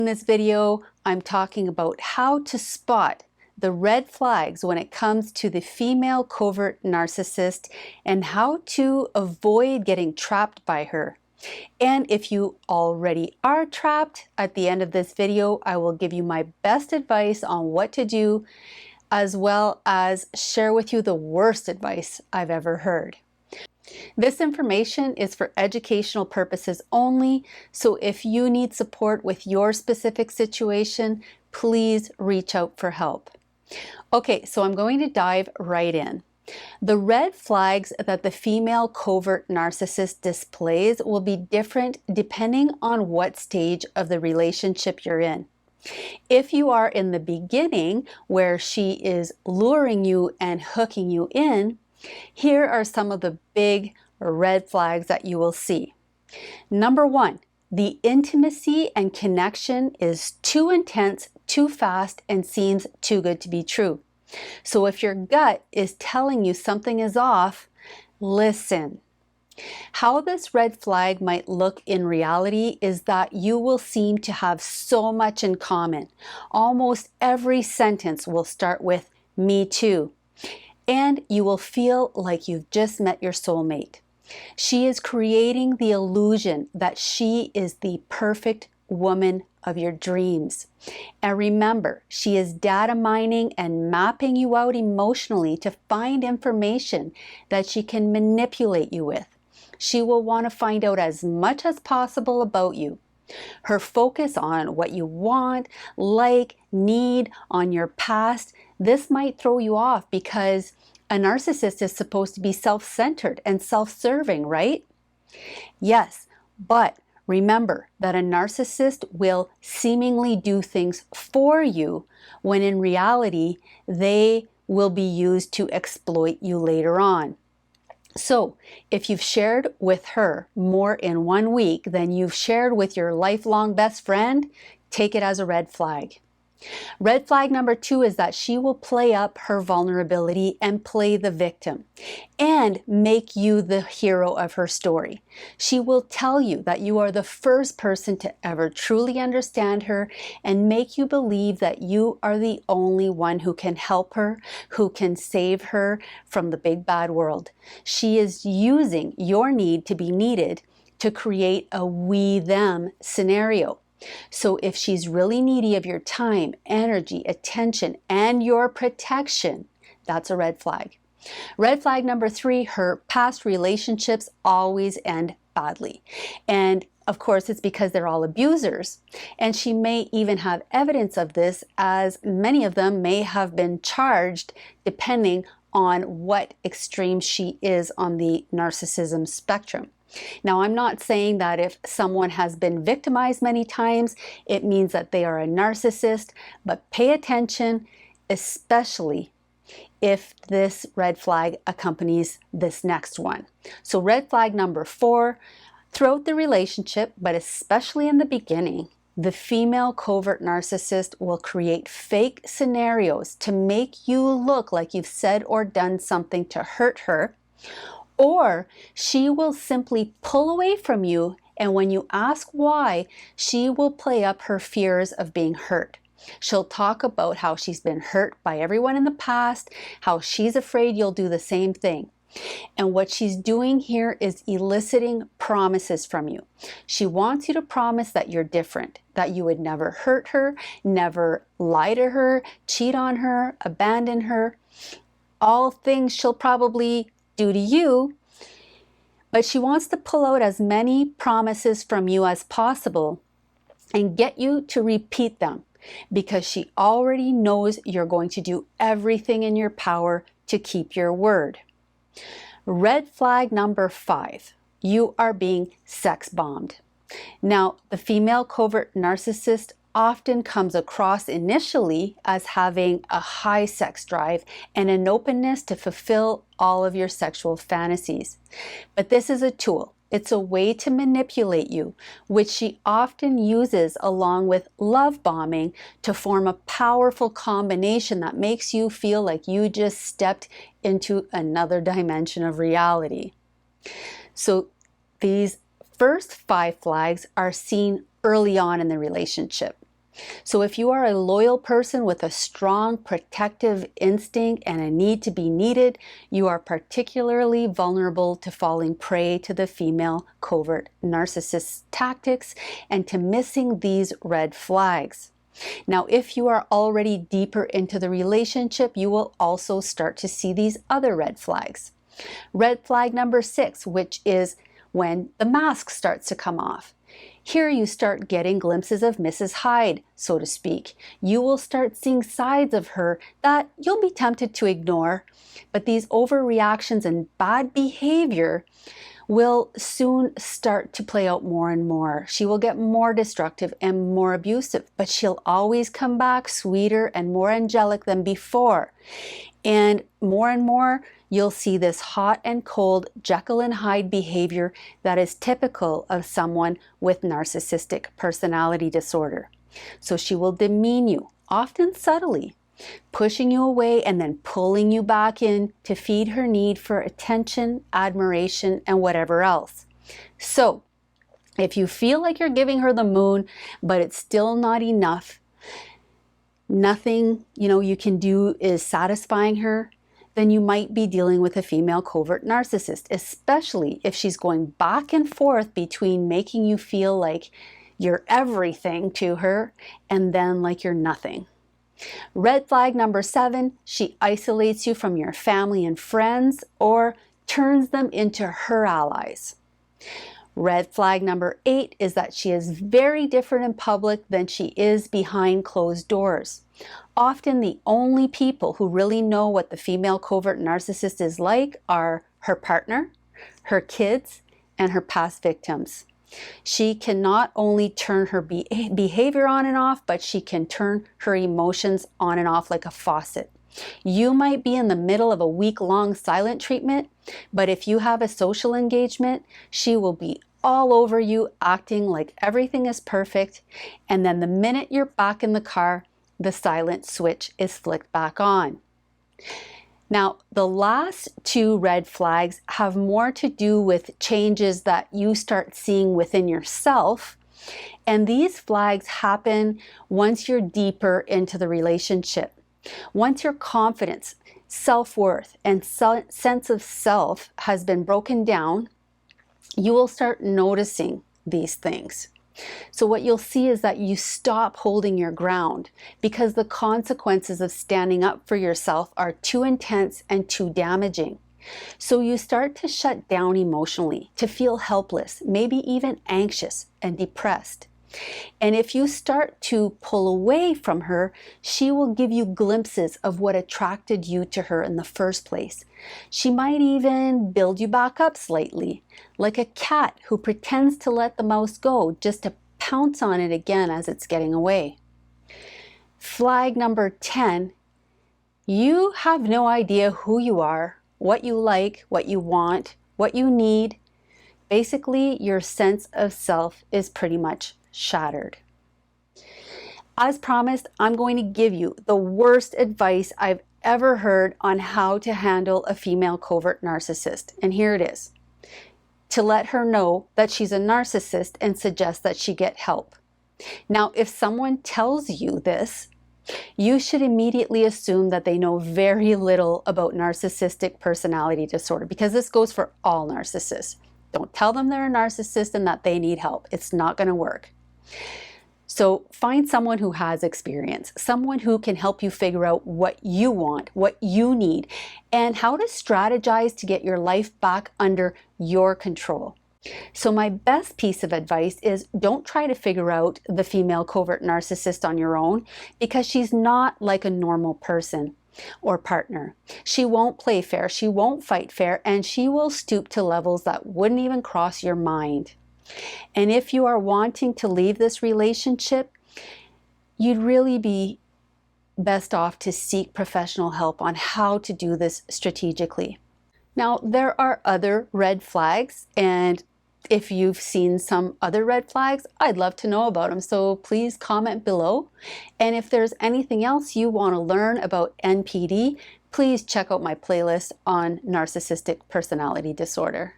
In this video, I'm talking about how to spot the red flags when it comes to the female covert narcissist and how to avoid getting trapped by her. And if you already are trapped, at the end of this video, I will give you my best advice on what to do, as well as share with you the worst advice I've ever heard. This information is for educational purposes only, so if you need support with your specific situation, please reach out for help. Okay, so I'm going to dive right in. The red flags that the female covert narcissist displays will be different depending on what stage of the relationship you're in. If you are in the beginning, where she is luring you and hooking you in, here are some of the big red flags that you will see. Number one, the intimacy and connection is too intense, too fast, and seems too good to be true. So if your gut is telling you something is off, listen. How this red flag might look in reality is that you will seem to have so much in common. Almost every sentence will start with "me too." And you will feel like you've just met your soulmate. She is creating the illusion that she is the perfect woman of your dreams. And remember, she is data mining and mapping you out emotionally to find information that she can manipulate you with. She will want to find out as much as possible about you. Her focus on what you want, like, need, on your past, this might throw you off because a narcissist is supposed to be self-centered and self-serving, right? Yes, but remember that a narcissist will seemingly do things for you when in reality they will be used to exploit you later on. So if you've shared with her more in 1 week than you've shared with your lifelong best friend, take it as a red flag. Red flag number two is that she will play up her vulnerability and play the victim and make you the hero of her story. She will tell you that you are the first person to ever truly understand her and make you believe that you are the only one who can help her, who can save her from the big bad world. She is using your need to be needed to create a we-them scenario. So if she's really needy of your time, energy, attention, and your protection, that's a red flag. Red flag number three, her past relationships always end badly. And of course, it's because they're all abusers. And she may even have evidence of this, as many of them may have been charged depending on what extreme she is on the narcissism spectrum. Now, I'm not saying that if someone has been victimized many times, it means that they are a narcissist, but pay attention, especially if this red flag accompanies this next one. So red flag number four, throughout the relationship, but especially in the beginning, the female covert narcissist will create fake scenarios to make you look like you've said or done something to hurt her, or she will simply pull away from you, and when you ask why, she will play up her fears of being hurt. She'll talk about how she's been hurt by everyone in the past, how she's afraid you'll do the same thing. And what she's doing here is eliciting promises from you. She wants you to promise that you're different, that you would never hurt her, never lie to her, cheat on her, abandon her. All things she'll probably do to you, but she wants to pull out as many promises from you as possible and get you to repeat them because she already knows you're going to do everything in your power to keep your word. Red flag number five, you are being sex bombed. Now, the female covert narcissist often comes across initially as having a high sex drive and an openness to fulfill all of your sexual fantasies. But this is a tool. It's a way to manipulate you, which she often uses along with love bombing to form a powerful combination that makes you feel like you just stepped into another dimension of reality. So these first 5 flags are seen early on in the relationship. So if you are a loyal person with a strong protective instinct and a need to be needed, you are particularly vulnerable to falling prey to the female covert narcissist tactics and to missing these red flags. Now, if you are already deeper into the relationship, you will also start to see these other red flags. Red flag number 6, which is when the mask starts to come off. Here you start getting glimpses of Mrs. Hyde, so to speak. You will start seeing sides of her that you'll be tempted to ignore, but these overreactions and bad behavior will soon start to play out more and more. She will get more destructive and more abusive, but she'll always come back sweeter and more angelic than before. And more, you'll see this hot and cold Jekyll and Hyde behavior that is typical of someone with narcissistic personality disorder. So she will demean you, often subtly, pushing you away and then pulling you back in to feed her need for attention, admiration, and whatever else. So if you feel like you're giving her the moon, but it's still not enough, nothing you can do is satisfying her, then you might be dealing with a female covert narcissist, especially if she's going back and forth between making you feel like you're everything to her and then like you're nothing. Red flag number 7, she isolates you from your family and friends or turns them into her allies. Red flag number 8 is that she is very different in public than she is behind closed doors. Often the only people who really know what the female covert narcissist is like are her partner, her kids, and her past victims. She can not only turn her behavior on and off, but she can turn her emotions on and off like a faucet. You might be in the middle of a week-long silent treatment, but if you have a social engagement, she will be all over you, acting like everything is perfect, and then the minute you're back in the car, the silent switch is flicked back on. Now, the last 2 red flags have more to do with changes that you start seeing within yourself, and these flags happen once you're deeper into the relationship. Once your confidence, self-worth, and sense of self has been broken down, you will start noticing these things. So what you'll see is that you stop holding your ground because the consequences of standing up for yourself are too intense and too damaging. So you start to shut down emotionally, to feel helpless, maybe even anxious and depressed. And if you start to pull away from her, she will give you glimpses of what attracted you to her in the first place. She might even build you back up slightly, like a cat who pretends to let the mouse go just to pounce on it again as it's getting away. Flag number 10, you have no idea who you are, what you like, what you want, what you need. Basically, your sense of self is pretty much shattered. As promised, I'm going to give you the worst advice I've ever heard on how to handle a female covert narcissist. And here it is. To let her know that she's a narcissist and suggest that she get help. Now, if someone tells you this, you should immediately assume that they know very little about narcissistic personality disorder, because this goes for all narcissists. Don't tell them they're a narcissist and that they need help. It's not going to work. So find someone who has experience, someone who can help you figure out what you want, what you need, and how to strategize to get your life back under your control. So my best piece of advice is don't try to figure out the female covert narcissist on your own, because she's not like a normal person or partner. She won't play fair, she won't fight fair, and she will stoop to levels that wouldn't even cross your mind. And if you are wanting to leave this relationship, you'd really be best off to seek professional help on how to do this strategically. Now, there are other red flags, and if you've seen some other red flags, I'd love to know about them. So please comment below. And if there's anything else you want to learn about NPD, please check out my playlist on narcissistic personality disorder.